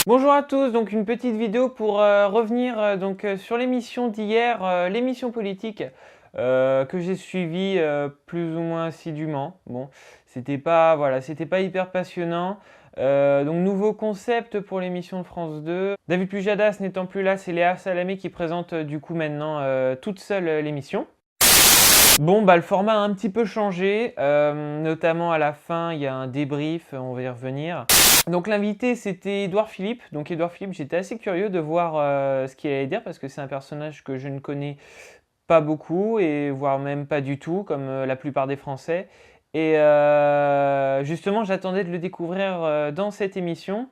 Bonjour à tous, donc une petite vidéo pour revenir sur l'émission d'hier, l'émission politique que j'ai suivie plus ou moins assidûment. Bon, c'était pas hyper passionnant. Donc nouveau concept pour l'émission de France 2. David Pujadas n'étant plus là, c'est Léa Salamé qui présente du coup maintenant toute seule l'émission. Bon, le format a un petit peu changé, notamment à la fin, il y a un débrief, on va y revenir. Donc l'invité, c'était Édouard Philippe. Donc Édouard Philippe, j'étais assez curieux de voir ce qu'il allait dire parce que c'est un personnage que je ne connais pas beaucoup et voire même pas du tout, comme la plupart des Français. Et justement, j'attendais de le découvrir dans cette émission.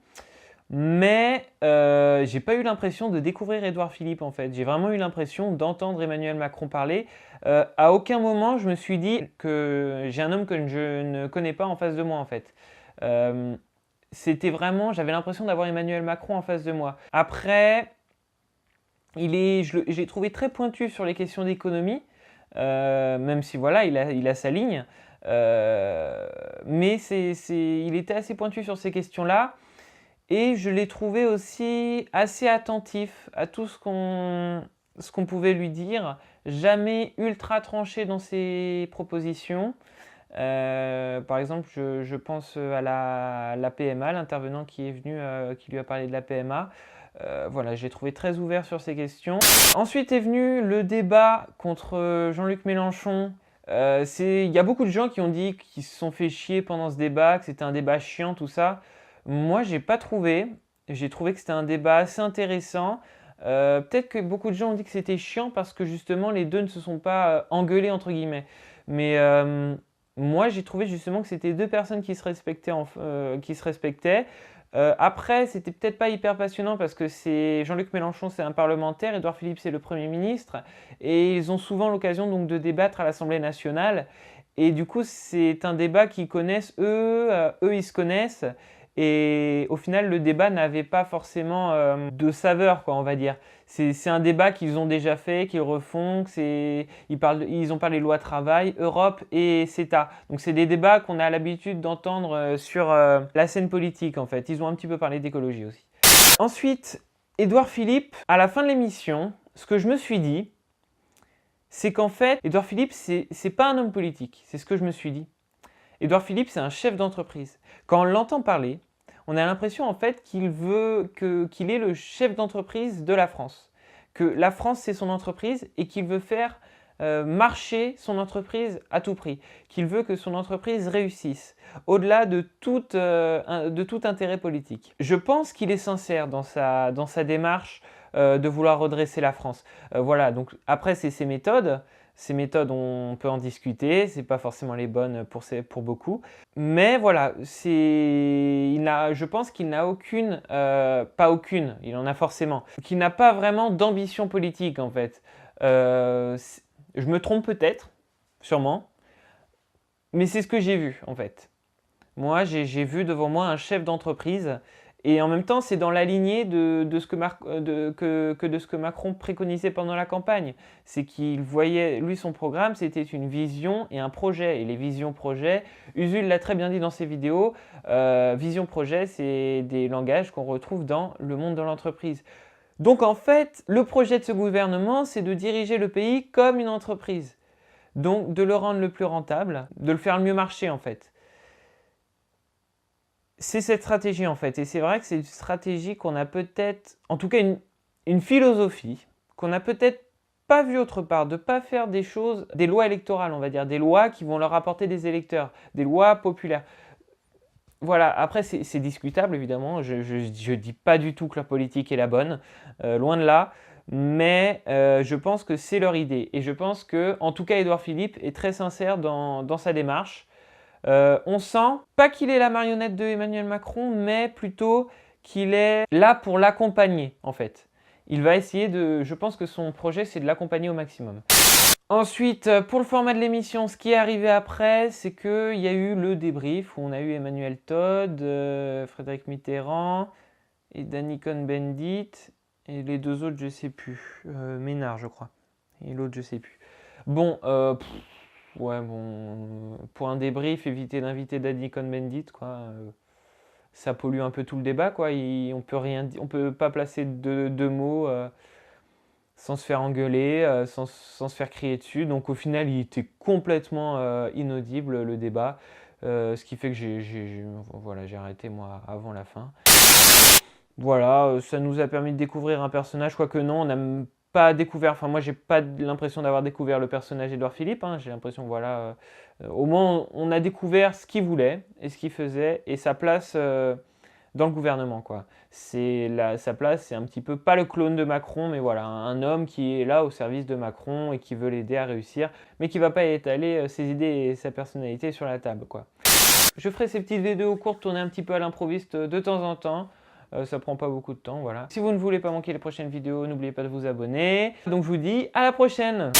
Mais j'ai pas eu l'impression de découvrir Édouard Philippe en fait. J'ai vraiment eu l'impression d'entendre Emmanuel Macron parler. À aucun moment je me suis dit que j'ai un homme que je ne connais pas en face de moi en fait. Euh, C'était vraiment, j'avais l'impression d'avoir Emmanuel Macron en face de moi. Après, j'ai trouvé très pointu sur les questions d'économie, même si voilà, il a sa ligne. Mais il était assez pointu sur ces questions-là. Et je l'ai trouvé aussi assez attentif à tout ce qu'on pouvait lui dire, jamais ultra tranché dans ses propositions. Par exemple, je pense à la PMA, l'intervenant qui est venu, qui lui a parlé de la PMA. Voilà, j'ai trouvé très ouvert sur ces questions. Ensuite est venu le débat contre Jean-Luc Mélenchon. Il y a beaucoup de gens qui ont dit qu'ils se sont fait chier pendant ce débat, que c'était un débat chiant, tout ça. Moi, j'ai pas trouvé. J'ai trouvé que c'était un débat assez intéressant. Peut-être que beaucoup de gens ont dit que c'était chiant parce que justement les deux ne se sont pas engueulés entre guillemets. Mais moi, j'ai trouvé justement que c'était deux personnes qui se respectaient. Qui se respectaient. Après, c'était peut-être pas hyper passionnant parce que c'est Jean-Luc Mélenchon, c'est un parlementaire, Édouard Philippe, c'est le Premier ministre, et ils ont souvent l'occasion donc de débattre à l'Assemblée nationale. Et du coup, c'est un débat qu'ils connaissent eux ils se connaissent. Et au final, le débat n'avait pas forcément de saveur, quoi, on va dire. C'est un débat qu'ils ont déjà fait, qu'ils refont. Ils ont parlé loi travail, Europe et CETA. Donc c'est des débats qu'on a l'habitude d'entendre sur la scène politique, en fait. Ils ont un petit peu parlé d'écologie aussi. Ensuite, Édouard Philippe, à la fin de l'émission, ce que je me suis dit, c'est qu'en fait, Édouard Philippe, c'est pas un homme politique. C'est ce que je me suis dit. Édouard Philippe, c'est un chef d'entreprise. Quand on l'entend parler, on a l'impression en fait qu'il est le chef d'entreprise de la France. Que la France, c'est son entreprise et qu'il veut faire marcher son entreprise à tout prix. Qu'il veut que son entreprise réussisse, au-delà de tout intérêt politique. Je pense qu'il est sincère dans sa démarche de vouloir redresser la France. Voilà, donc après, c'est ses méthodes. Ces méthodes, on peut en discuter, c'est pas forcément les bonnes pour beaucoup. Mais voilà, je pense qu'il n'a aucune, pas aucune, il en a forcément, qu'il n'a pas vraiment d'ambition politique en fait. Je me trompe peut-être, sûrement, mais c'est ce que j'ai vu en fait. Moi, j'ai vu devant moi un chef d'entreprise et en même temps, c'est dans la lignée de ce que Macron préconisait pendant la campagne. C'est qu'il voyait, lui, son programme, c'était une vision et un projet. Et les visions-projets, Usul l'a très bien dit dans ses vidéos, vision-projet, c'est des langages qu'on retrouve dans le monde de l'entreprise. Donc en fait, le projet de ce gouvernement, c'est de diriger le pays comme une entreprise. Donc de le rendre le plus rentable, de le faire le mieux marcher en fait. C'est cette stratégie en fait. Et c'est vrai que c'est une stratégie qu'on a peut-être, en tout cas une philosophie, qu'on a peut-être pas vue autre part, de ne pas faire des choses, des lois électorales, on va dire, des lois qui vont leur apporter des électeurs, des lois populaires. Voilà, après c'est discutable évidemment, je dis pas du tout que leur politique est la bonne, loin de là, mais je pense que c'est leur idée. Et je pense que, en tout cas, Édouard Philippe est très sincère dans sa démarche. On sent, pas qu'il est la marionnette de Emmanuel Macron, mais plutôt qu'il est là pour l'accompagner, en fait. Il va essayer je pense que son projet, c'est de l'accompagner au maximum. Ensuite, pour le format de l'émission, ce qui est arrivé après, c'est qu'il y a eu le débrief, où on a eu Emmanuel Todd, Frédéric Mitterrand, et Danny Cohn-Bendit, et les deux autres, je sais plus. Ménard, je crois. Et l'autre, je sais plus. Bon, ouais, bon, pour un débrief, éviter d'inviter Danny Cohn-Bendit, quoi. ça pollue un peu tout le débat, quoi. On peut rien, on peut pas placer deux mots sans se faire engueuler, sans se faire crier dessus. Donc au final, il était complètement inaudible le débat, ce qui fait que voilà, j'ai arrêté moi avant la fin. Voilà, ça nous a permis de découvrir un personnage, quoique non, on n'a pas découvert, enfin moi j'ai pas l'impression d'avoir découvert le personnage Édouard Philippe, hein. J'ai l'impression, voilà, au moins on a découvert ce qu'il voulait et ce qu'il faisait et sa place dans le gouvernement, quoi. Sa place, c'est un petit peu, pas le clone de Macron, mais voilà, un homme qui est là au service de Macron et qui veut l'aider à réussir, mais qui va pas étaler ses idées et sa personnalité sur la table, quoi. Je ferai ces petites vidéos courtes, tourner un petit peu à l'improviste de temps en temps. Ça prend pas beaucoup de temps, voilà. Si vous ne voulez pas manquer les prochaines vidéos, n'oubliez pas de vous abonner. Donc je vous dis à la prochaine!